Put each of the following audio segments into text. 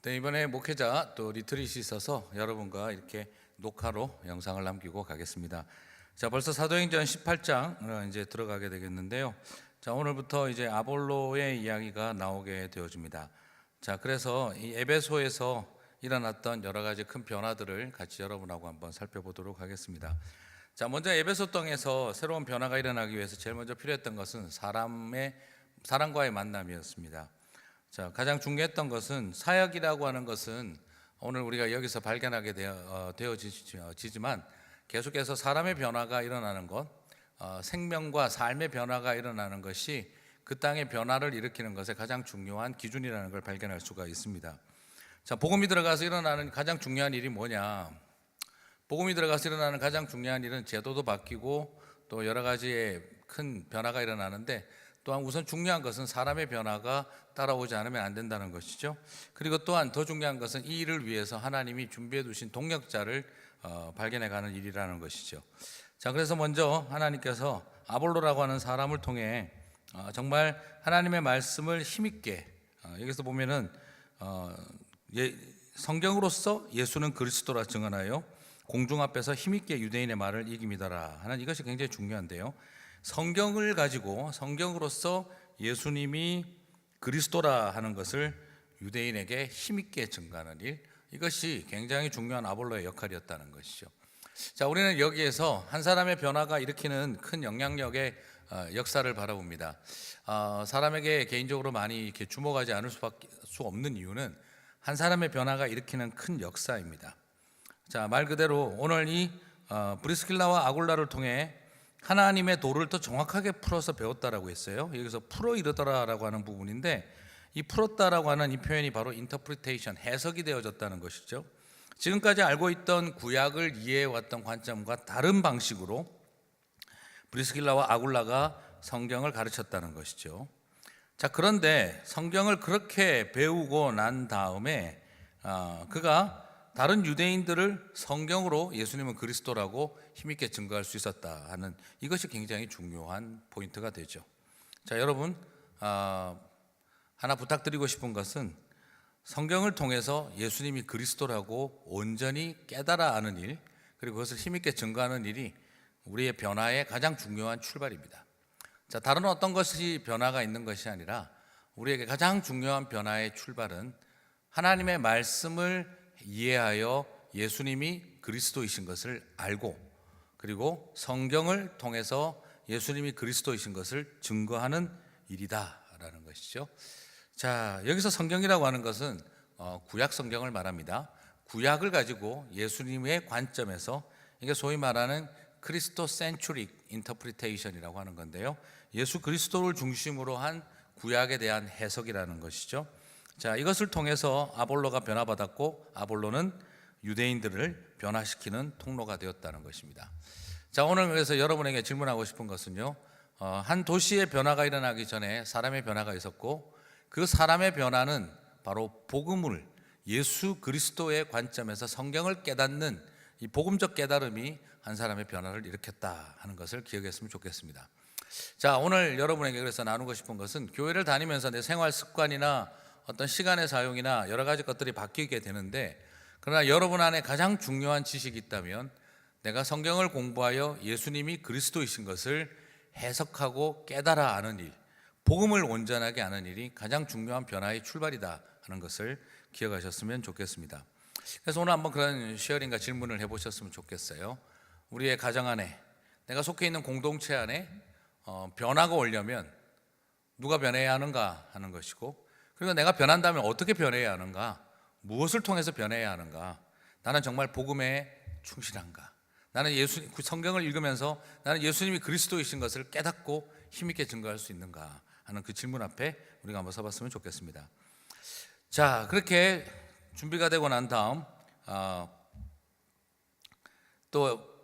네, 이번에 목회자 또 리트릿이 있어서 여러분과 이렇게 녹화로 영상을 남기고 가겠습니다. 자, 벌써 사도행전 18장 이제 들어가게 되겠는데요. 자, 오늘부터 이제 아볼로의 이야기가 나오게 되어집니다. 자, 그래서 이 에베소에서 일어났던 여러 가지 큰 변화들을 같이 여러분하고 한번 살펴보도록 하겠습니다. 자, 먼저 에베소 땅에서 새로운 변화가 일어나기 위해서 제일 먼저 필요했던 것은 사람과의 만남이었습니다. 자, 가장 중요했던 것은 사역이라고 하는 것은 오늘 우리가 여기서 발견하게 되어지지만 계속해서 사람의 변화가 일어나는 것, 생명과 삶의 변화가 일어나는 것이 그 땅의 변화를 일으키는 것의 가장 중요한 기준이라는 걸 발견할 수가 있습니다. 자, 복음이 들어가서 일어나는 가장 중요한 일이 뭐냐? 복음이 들어가서 일어나는 가장 중요한 일은 제도도 바뀌고 또 여러 가지의 큰 변화가 일어나는데, 또한 우선 중요한 것은 사람의 변화가 따라오지 않으면 안 된다는 것이죠. 그리고 또한 더 중요한 것은 이 일을 위해서 하나님이 준비해 두신 동력자를 발견해 가는 일이라는 것이죠. 자, 그래서 먼저 하나님께서 아볼로라고 하는 사람을 통해 정말 하나님의 말씀을 힘있게, 여기서 보면은 성경으로서 예수는 그리스도라 증언하여 공중 앞에서 힘있게 유대인의 말을 이깁니다라 하는, 이것이 굉장히 중요한데요. 성경을 가지고 성경으로서 예수님이 그리스도라 하는 것을 유대인에게 힘있게 증거하는 일, 이것이 굉장히 중요한 아볼로의 역할이었다는 것이죠. 자, 우리는 여기에서 한 사람의 변화가 일으키는 큰 영향력의 역사를 바라봅니다. 사람에게 개인적으로 많이 이렇게 주목하지 않을 수 없는 이유는 한 사람의 변화가 일으키는 큰 역사입니다. 자, 말 그대로 오늘 이 브리스길라와 아굴라를 통해 하나님의 도를 더 정확하게 풀어서 배웠다라고 했어요. 여기서 풀어 이르더라라고 하는 부분인데, 이 풀었다라고 하는 이 표현이 바로 인터프리테이션, 해석이 되어졌다는 것이죠. 지금까지 알고 있던 구약을 이해해 왔던 관점과 다른 방식으로 브리스길라와 아굴라가 성경을 가르쳤다는 것이죠. 자, 그런데 성경을 그렇게 배우고 난 다음에 그가 다른 유대인들을 성경으로 예수님은 그리스도라고 힘있게 증거할 수 있었다 하는, 이것이 굉장히 중요한 포인트가 되죠. 자, 여러분, 하나 부탁드리고 싶은 것은 성경을 통해서 예수님이 그리스도라고 온전히 깨달아 아는 일, 그리고 그것을 힘있게 증거하는 일이 우리의 변화의 가장 중요한 출발입니다. 자, 다른 어떤 것이 변화가 있는 것이 아니라 우리에게 가장 중요한 변화의 출발은 하나님의 말씀을 이해하여 예수님이 그리스도이신 것을 알고, 그리고 성경을 통해서 예수님이 그리스도이신 것을 증거하는 일이다라는 것이죠. 자, 여기서 성경이라고 하는 것은 구약 성경을 말합니다. 구약을 가지고 예수님의 관점에서, 이게 소위 말하는 크리스토 센츄릭 인터프리테이션이라고 하는 건데요, 예수 그리스도를 중심으로 한 구약에 대한 해석이라는 것이죠. 자, 이것을 통해서 아볼로가 변화받았고, 아볼로는 유대인들을 변화시키는 통로가 되었다는 것입니다. 자, 오늘 그래서 여러분에게 질문하고 싶은 것은요, 한 도시의 변화가 일어나기 전에 사람의 변화가 있었고, 그 사람의 변화는 바로 복음을, 예수 그리스도의 관점에서 성경을 깨닫는 이 복음적 깨달음이 한 사람의 변화를 일으켰다 하는 것을 기억했으면 좋겠습니다. 자, 오늘 여러분에게 그래서 나누고 싶은 것은, 교회를 다니면서 내 생활 습관이나 어떤 시간의 사용이나 여러 가지 것들이 바뀌게 되는데, 그러나 여러분 안에 가장 중요한 지식이 있다면 내가 성경을 공부하여 예수님이 그리스도이신 것을 해석하고 깨달아 아는 일, 복음을 온전하게 아는 일이 가장 중요한 변화의 출발이다 하는 것을 기억하셨으면 좋겠습니다. 그래서 오늘 한번 그런 쉐어링과 질문을 해보셨으면 좋겠어요. 우리의 가정 안에, 내가 속해 있는 공동체 안에 변화가 오려면 누가 변해야 하는가 하는 것이고, 그리고 내가 변한다면 어떻게 변해야 하는가, 무엇을 통해서 변해야 하는가, 나는 정말 복음에 충실한가, 나는 성경을 읽으면서 나는 예수님이 그리스도이신 것을 깨닫고 힘있게 증거할 수 있는가 하는 그 질문 앞에 우리가 한번 서봤으면 좋겠습니다. 자, 그렇게 준비가 되고 난 다음 또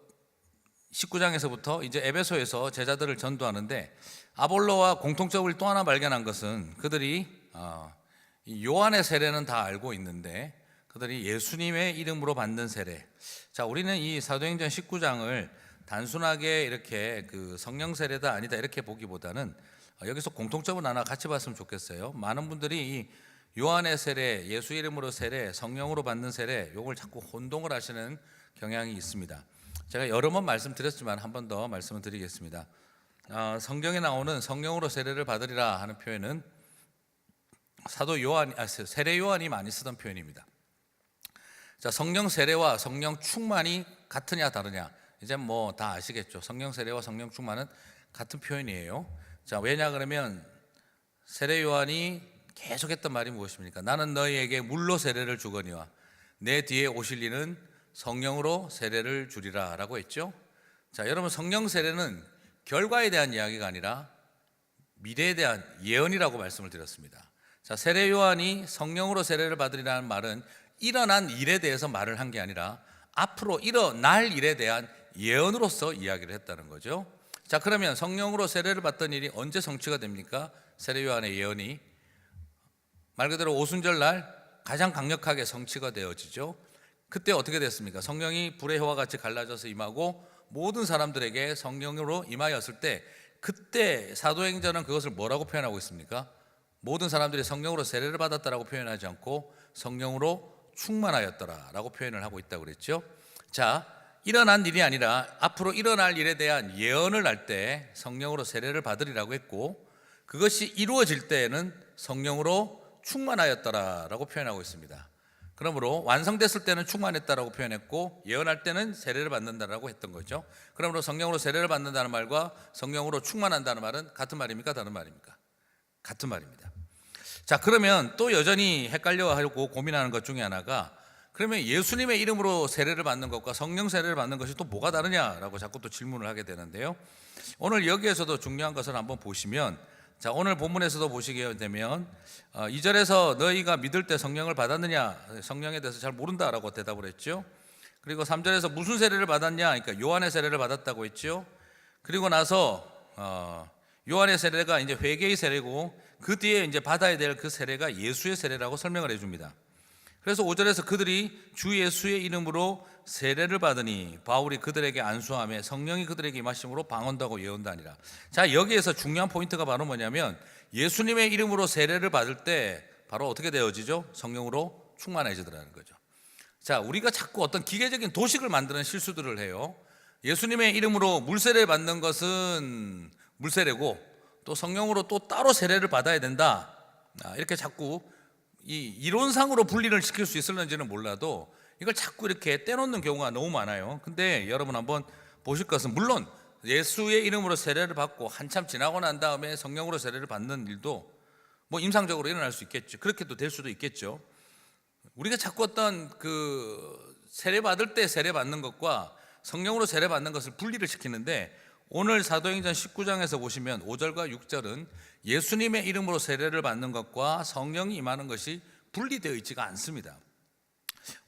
19장에서부터 이제 에베소에서 제자들을 전도하는데, 아볼로와 공통적으로 또 하나 발견한 것은 그들이 요한의 세례는 다 알고 있는데 그들이 예수님의 이름으로 받는 세례. 자, 우리는 이 사도행전 19장을 단순하게 이렇게 그 성령 세례다 아니다 이렇게 보기보다는 여기서 공통점을 하나 같이 봤으면 좋겠어요. 많은 분들이 이 요한의 세례, 예수 이름으로 세례, 성령으로 받는 세례, 요걸 자꾸 혼동을 하시는 경향이 있습니다. 제가 여러 번 말씀드렸지만 한 번 더 말씀을 드리겠습니다. 성경에 나오는 성령으로 세례를 받으리라 하는 표현은 세례 요한이 많이 쓰던 표현입니다. 자, 성령 세례와 성령 충만이 같으냐 다르냐, 이제 뭐 다 아시겠죠. 성령 세례와 성령 충만은 같은 표현이에요. 자, 왜냐 그러면 세례 요한이 계속했던 말이 무엇입니까? 나는 너희에게 물로 세례를 주거니와 내 뒤에 오실 이는 성령으로 세례를 주리라 라고 했죠. 자, 여러분, 성령 세례는 결과에 대한 이야기가 아니라 미래에 대한 예언이라고 말씀을 드렸습니다. 자, 세례 요한이 성령으로 세례를 받으리라는 말은 일어난 일에 대해서 말을 한 게 아니라 앞으로 일어날 일에 대한 예언으로서 이야기를 했다는 거죠. 자, 그러면 성령으로 세례를 받던 일이 언제 성취가 됩니까? 세례 요한의 예언이 말 그대로 오순절 날 가장 강력하게 성취가 되어지죠. 그때 어떻게 됐습니까? 성령이 불의 혀와 같이 갈라져서 임하고 모든 사람들에게 성령으로 임하였을 때, 그때 사도행전은 그것을 뭐라고 표현하고 있습니까? 모든 사람들이 성령으로 세례를 받았다라고 표현하지 않고 성령으로 충만하였더라라고 표현을 하고 있다고 그랬죠. 자, 일어난 일이 아니라 앞으로 일어날 일에 대한 예언을 할 때 성령으로 세례를 받으리라고 했고, 그것이 이루어질 때에는 성령으로 충만하였더라라고 표현하고 있습니다. 그러므로 완성됐을 때는 충만했다라고 표현했고, 예언할 때는 세례를 받는다라고 했던 거죠. 그러므로 성령으로 세례를 받는다는 말과 성령으로 충만한다는 말은 같은 말입니까? 다른 말입니까? 같은 말입니다. 자, 그러면 또 여전히 헷갈려하고 고민하는 것 중에 하나가, 그러면 예수님의 이름으로 세례를 받는 것과 성령 세례를 받는 것이 또 뭐가 다르냐라고 자꾸 또 질문을 하게 되는데요. 오늘 여기에서도 중요한 것을 한번 보시면, 자, 오늘 본문에서도 보시게 되면 2절에서 너희가 믿을 때 성령을 받았느냐, 성령에 대해서 잘 모른다라고 대답을 했죠. 그리고 3절에서 무슨 세례를 받았냐, 그러니까 요한의 세례를 받았다고 했죠. 그리고 나서 요한의 세례가 이제 회개의 세례고, 그 뒤에 이제 받아야 될 그 세례가 예수의 세례라고 설명을 해줍니다. 그래서 5절에서 그들이 주 예수의 이름으로 세례를 받으니 바울이 그들에게 안수하며 성령이 그들에게 임하심으로 방언도 하고 예언도 하니라. 자, 여기에서 중요한 포인트가 바로 뭐냐면, 예수님의 이름으로 세례를 받을 때 바로 어떻게 되어지죠? 성령으로 충만해지더라는 거죠. 자, 우리가 자꾸 어떤 기계적인 도식을 만드는 실수들을 해요. 예수님의 이름으로 물세례를 받는 것은 물세례고, 또 성령으로 또 따로 세례를 받아야 된다, 이렇게 자꾸 이 이론상으로 분리를 시킬 수 있을는지는 몰라도 이걸 자꾸 이렇게 떼놓는 경우가 너무 많아요. 근데 여러분 한번 보실 것은, 물론 예수의 이름으로 세례를 받고 한참 지나고 난 다음에 성령으로 세례를 받는 일도 뭐 임상적으로 일어날 수 있겠죠. 그렇게도 될 수도 있겠죠. 우리가 자꾸 어떤 그 세례 받을 때 세례 받는 것과 성령으로 세례 받는 것을 분리를 시키는데, 오늘 사도행전 19장에서 보시면 5절과 6절은 예수님의 이름으로 세례를 받는 것과 성령이 임하는 것이 분리되어 있지가 않습니다.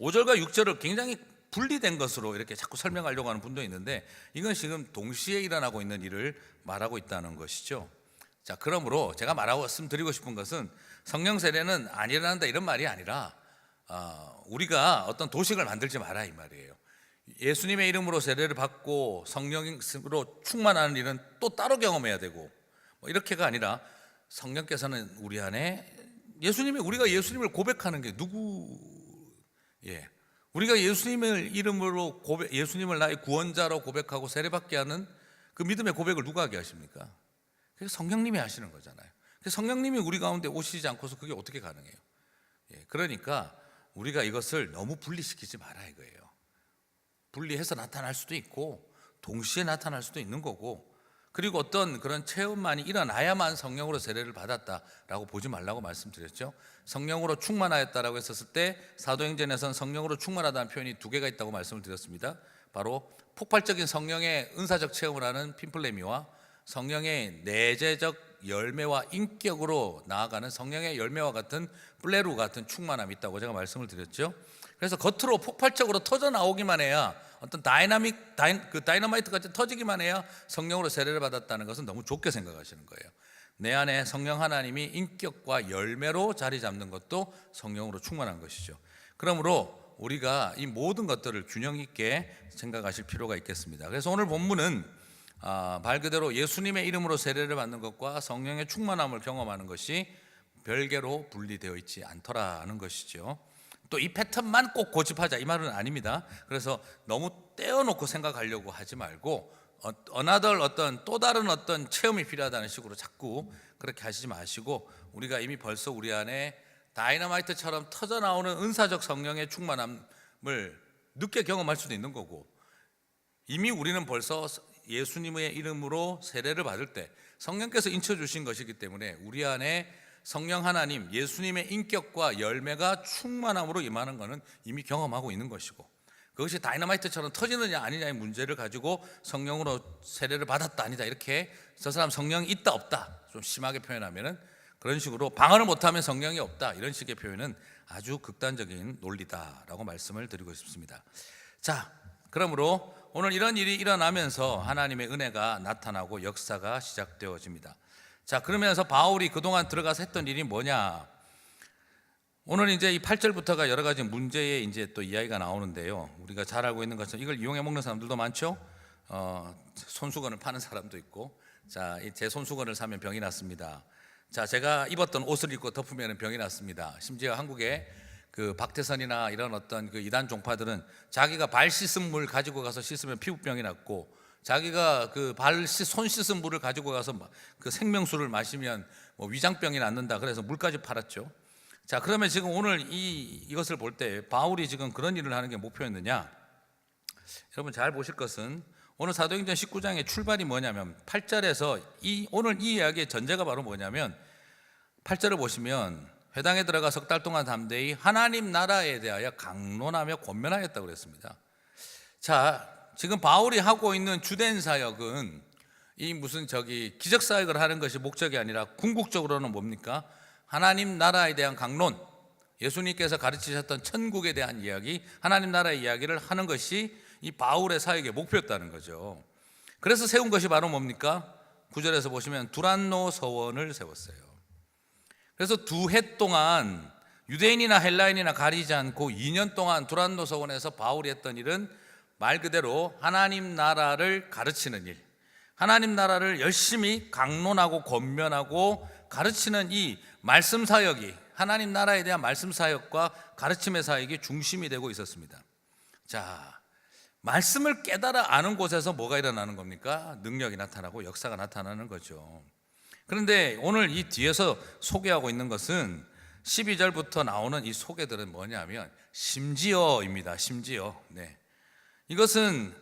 5절과 6절을 굉장히 분리된 것으로 이렇게 자꾸 설명하려고 하는 분도 있는데, 이건 지금 동시에 일어나고 있는 일을 말하고 있다는 것이죠. 자, 그러므로 제가 말씀드리고 싶은 것은, 성령 세례는 안 일어난다 이런 말이 아니라 우리가 어떤 도식을 만들지 마라 이 말이에요. 예수님의 이름으로 세례를 받고 성령으로 충만하는 일은 또 따로 경험해야 되고, 뭐 이렇게가 아니라 성령께서는 우리 안에 우리가 예수님을 고백하는 게 우리가 예수님을 이름으로 예수님을 나의 구원자로 고백하고 세례받게 하는 그 믿음의 고백을 누가 하게 하십니까? 그래서 성령님이 하시는 거잖아요. 그래서 성령님이 우리 가운데 오시지 않고서 그게 어떻게 가능해요? 그러니까 우리가 이것을 너무 분리시키지 마라 이거예요. 분리해서 나타날 수도 있고 동시에 나타날 수도 있는 거고, 그리고 어떤 그런 체험만이 일어나야만 성령으로 세례를 받았다라고 보지 말라고 말씀드렸죠. 성령으로 충만하였다라고 했었을 때 사도행전에서는 성령으로 충만하다는 표현이 두 개가 있다고 말씀을 드렸습니다. 바로 폭발적인 성령의 은사적 체험을 하는 핀플레미와 성령의 내재적 열매와 인격으로 나아가는 성령의 열매와 같은 플레루 같은 충만함이 있다고 제가 말씀을 드렸죠. 그래서 겉으로 폭발적으로 터져 나오기만 해야, 어떤 다이너마이트 같이 터지기만 해야 성령으로 세례를 받았다는 것은 너무 좁게 생각하시는 거예요. 내 안에 성령 하나님이 인격과 열매로 자리 잡는 것도 성령으로 충만한 것이죠. 그러므로 우리가 이 모든 것들을 균형 있게 생각하실 필요가 있겠습니다. 그래서 오늘 본문은 말 그대로 예수님의 이름으로 세례를 받는 것과 성령의 충만함을 경험하는 것이 별개로 분리되어 있지 않더라는 것이죠. 또 이 패턴만 꼭 고집하자 이 말은 아닙니다. 그래서 너무 떼어놓고 생각하려고 하지 말고 another 어떤 또 다른 어떤 체험이 필요하다는 식으로 자꾸 그렇게 하시지 마시고, 우리가 이미 벌써 우리 안에 다이너마이트처럼 터져 나오는 은사적 성령의 충만함을 늦게 경험할 수도 있는 거고, 이미 우리는 벌써 예수님의 이름으로 세례를 받을 때 성령께서 인쳐 주신 것이기 때문에 우리 안에 성령 하나님 예수님의 인격과 열매가 충만함으로 임하는 것은 이미 경험하고 있는 것이고, 그것이 다이너마이트처럼 터지느냐 아니냐의 문제를 가지고 성령으로 세례를 받았다 아니다 이렇게 저 사람 성령이 있다 없다 좀 심하게 표현하면은 그런 식으로 방언을 못하면 성령이 없다 이런 식의 표현은 아주 극단적인 논리다라고 말씀을 드리고 싶습니다. 자, 그러므로 오늘 이런 일이 일어나면서 하나님의 은혜가 나타나고 역사가 시작되어집니다. 자, 그러면서 바울이 그동안 들어가서 했던 일이 뭐냐? 오늘 이제 이 8절부터가 여러 가지 문제의 이제 또 이야기가 나오는데요. 우리가 잘 알고 있는 것처럼 이걸 이용해 먹는 사람들도 많죠. 손수건을 파는 사람도 있고, 자, 제 손수건을 사면 병이 났습니다. 자, 제가 입었던 옷을 입고 덮으면 병이 났습니다. 심지어 한국에 그 박태선이나 이런 어떤 그 이단 종파들은 자기가 발 씻은 물 가지고 가서 씻으면 피부병이 났고, 자기가 그 손 씻은 물을 가지고 가서 그 생명수를 마시면 뭐 위장병이 낫는다 그래서 물까지 팔았죠. 자, 그러면 지금 오늘 이것을 볼 때 바울이 지금 그런 일을 하는 게 목표였느냐? 여러분 잘 보실 것은 오늘 사도행전 19장의 출발이 뭐냐면 8절에서 오늘 이 이야기의 전제가 바로 뭐냐면 8절을 보시면 회당에 들어가 석 달 동안 담대히 하나님 나라에 대하여 강론하며 권면하였다고 그랬습니다. 자, 지금 바울이 하고 있는 주된 사역은 이 무슨 기적 사역을 하는 것이 목적이 아니라 궁극적으로는 뭡니까? 하나님 나라에 대한 강론, 예수님께서 가르치셨던 천국에 대한 이야기, 하나님 나라의 이야기를 하는 것이 이 바울의 사역의 목표였다는 거죠. 그래서 세운 것이 바로 뭡니까? 9절에서 보시면 두란노 서원을 세웠어요. 그래서 2해 동안 유대인이나 헬라인이나 가리지 않고 2년 동안 두란노 서원에서 바울이 했던 일은 말 그대로 하나님 나라를 가르치는 일, 하나님 나라를 열심히 강론하고 권면하고 가르치는 이 말씀 사역이, 하나님 나라에 대한 말씀 사역과 가르침의 사역이 중심이 되고 있었습니다. 자, 말씀을 깨달아 아는 곳에서 뭐가 일어나는 겁니까? 능력이 나타나고 역사가 나타나는 거죠. 그런데 오늘 이 뒤에서 소개하고 있는 것은 12절부터 나오는 이 소개들은 뭐냐면 심지어입니다. 심지어. 네. 이것은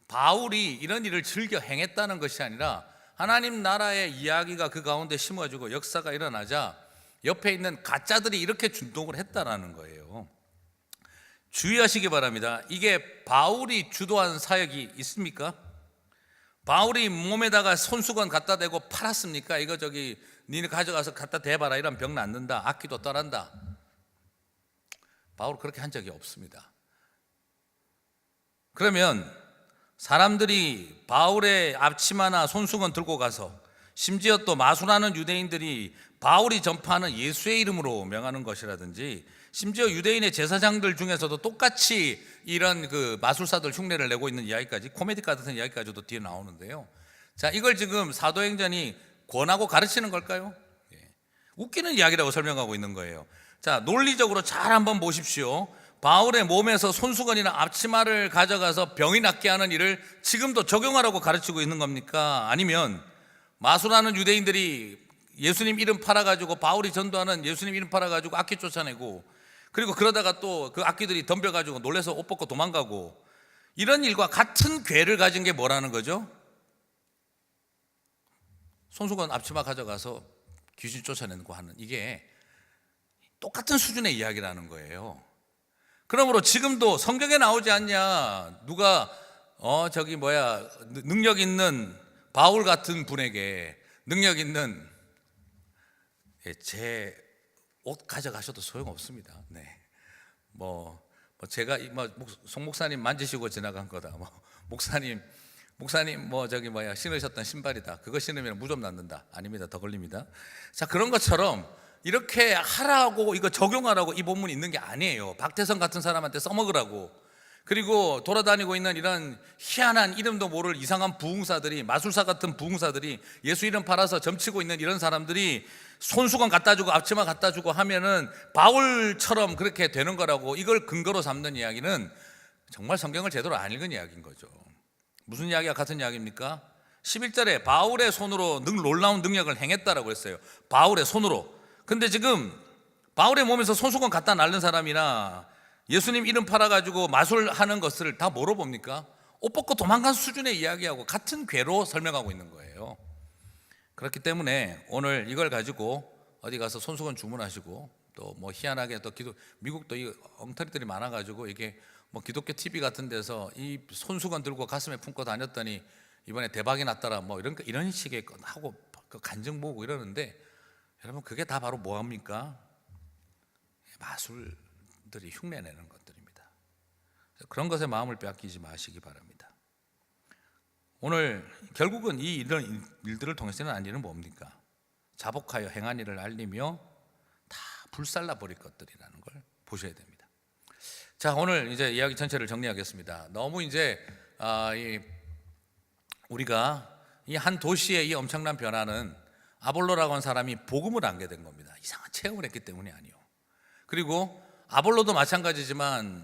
바울이 이런 일을 즐겨 행했다는 것이 아니라 하나님 나라의 이야기가 그 가운데 심어지고 역사가 일어나자 옆에 있는 가짜들이 이렇게 준동을 했다라는 거예요. 주의하시기 바랍니다. 이게 바울이 주도한 사역이 있습니까? 바울이 몸에다가 손수건 갖다 대고 팔았습니까? 이거 니네 가져가서 갖다 대봐라 이런 병 낫는다, 악기도 떠난다. 바울 그렇게 한 적이 없습니다. 그러면 사람들이 바울의 앞치마나 손수건 들고 가서 심지어 또 마술하는 유대인들이 바울이 전파하는 예수의 이름으로 명하는 것이라든지, 심지어 유대인의 제사장들 중에서도 똑같이 이런 그 마술사들 흉내를 내고 있는 이야기까지, 코미디 같은 이야기까지도 뒤에 나오는데요. 자, 이걸 지금 사도행전이 권하고 가르치는 걸까요? 웃기는 이야기라고 설명하고 있는 거예요. 자, 논리적으로 잘 한번 보십시오. 바울의 몸에서 손수건이나 앞치마를 가져가서 병이 낫게 하는 일을 지금도 적용하라고 가르치고 있는 겁니까? 아니면 마술하는 유대인들이 예수님 이름 팔아가지고 바울이 전도하는 예수님 이름 팔아가지고 악기 쫓아내고, 그리고 그러다가 또 그 악기들이 덤벼가지고 놀래서 옷 벗고 도망가고, 이런 일과 같은 괴를 가진 게 뭐라는 거죠? 손수건 앞치마 가져가서 귀신 쫓아내고 하는, 이게 똑같은 수준의 이야기라는 거예요. 그러므로 지금도 성경에 나오지 않냐, 누가 능력 있는 바울 같은 분에게 능력 있는 제 옷 가져가셔도 소용없습니다. 네. 제가 송 목사님 만지시고 지나간 거다. 목사님 신으셨던 신발이다. 그거 신으면 무좀 낫는다. 아닙니다. 더 걸립니다. 자, 그런 것처럼 이렇게 하라고 이거 적용하라고 이 본문이 있는 게 아니에요. 박태선 같은 사람한테 써먹으라고. 그리고 돌아다니고 있는 이런 희한한 이름도 모를 이상한 부흥사들이, 마술사 같은 부흥사들이 예수 이름 팔아서 점치고 있는 이런 사람들이 손수건 갖다 주고 앞치마 갖다 주고 하면은 바울처럼 그렇게 되는 거라고 이걸 근거로 삼는 이야기는 정말 성경을 제대로 안 읽은 이야기인 거죠. 무슨 이야기가 같은 이야기입니까? 11절에 바울의 손으로 놀라운 능력을 행했다라고 했어요. 바울의 손으로. 근데 지금 바울의 몸에서 손수건 갖다 날른 사람이나 예수님 이름 팔아가지고 마술하는 것을 다 뭐로 봅니까? 옷 벗고 도망간 수준의 이야기하고 같은 궤로 설명하고 있는 거예요. 그렇기 때문에 오늘 이걸 가지고 어디 가서 손수건 주문하시고 또 뭐 희한하게 또 미국도 이 엉터리들이 많아가지고 이게 뭐 기독교 TV 같은 데서 이 손수건 들고 가슴에 품고 다녔더니 이번에 대박이 났더라 뭐 이런 식의 하고 간증 보고 이러는데, 여러분 그게 다 바로 뭐합니까? 마술들이 흉내내는 것들입니다. 그런 것에 마음을 빼앗기지 마시기 바랍니다. 오늘 결국은 이런 일들을 통해서 일어난 일은 뭡니까? 자복하여 행한 일을 알리며 다 불살라 버릴 것들이라는 걸 보셔야 됩니다. 자, 오늘 이제 이야기 전체를 정리하겠습니다. 너무 이제 우리가 이 한 도시의 이 엄청난 변화는 아볼로라고 하는 사람이 복음을 안게 된 겁니다. 이상한 체험을 했기 때문이 아니요. 그리고 아볼로도 마찬가지지만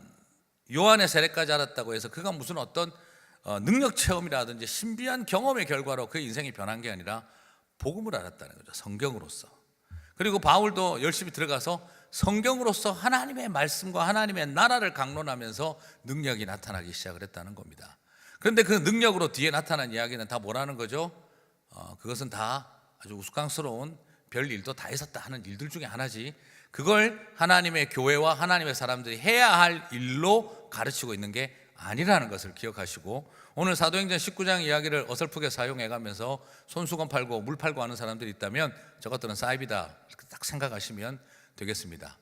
요한의 세례까지 알았다고 해서 그가 무슨 어떤 능력 체험이라든지 신비한 경험의 결과로 그의 인생이 변한 게 아니라 복음을 알았다는 거죠. 성경으로서. 그리고 바울도 열심히 들어가서 성경으로서 하나님의 말씀과 하나님의 나라를 강론하면서 능력이 나타나기 시작을 했다는 겁니다. 그런데 그 능력으로 뒤에 나타난 이야기는 다 뭐라는 거죠? 그것은 다 아주 우스꽝스러운 별 일도 다 있었다 하는 일들 중에 하나지, 그걸 하나님의 교회와 하나님의 사람들이 해야 할 일로 가르치고 있는 게 아니라는 것을 기억하시고, 오늘 사도행전 19장 이야기를 어설프게 사용해가면서 손수건 팔고 물 팔고 하는 사람들이 있다면 저것들은 사입이다 이렇게 딱 생각하시면 되겠습니다.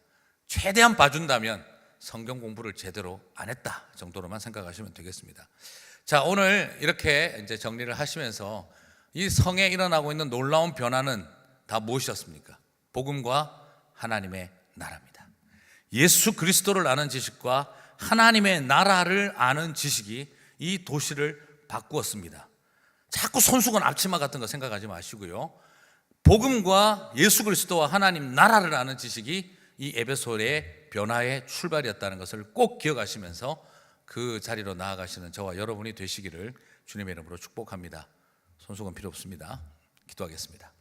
최대한 봐준다면 성경 공부를 제대로 안 했다 정도로만 생각하시면 되겠습니다. 자, 오늘 이렇게 이제 정리를 하시면서 이 성에 일어나고 있는 놀라운 변화는 다 무엇이었습니까? 복음과 하나님의 나라입니다. 예수 그리스도를 아는 지식과 하나님의 나라를 아는 지식이 이 도시를 바꾸었습니다. 자꾸 손수건 앞치마 같은 거 생각하지 마시고요. 복음과 예수 그리스도와 하나님 나라를 아는 지식이 이 에베소의 변화의 출발이었다는 것을 꼭 기억하시면서 그 자리로 나아가시는 저와 여러분이 되시기를 주님의 이름으로 축복합니다. 손수건 필요 없습니다. 기도하겠습니다.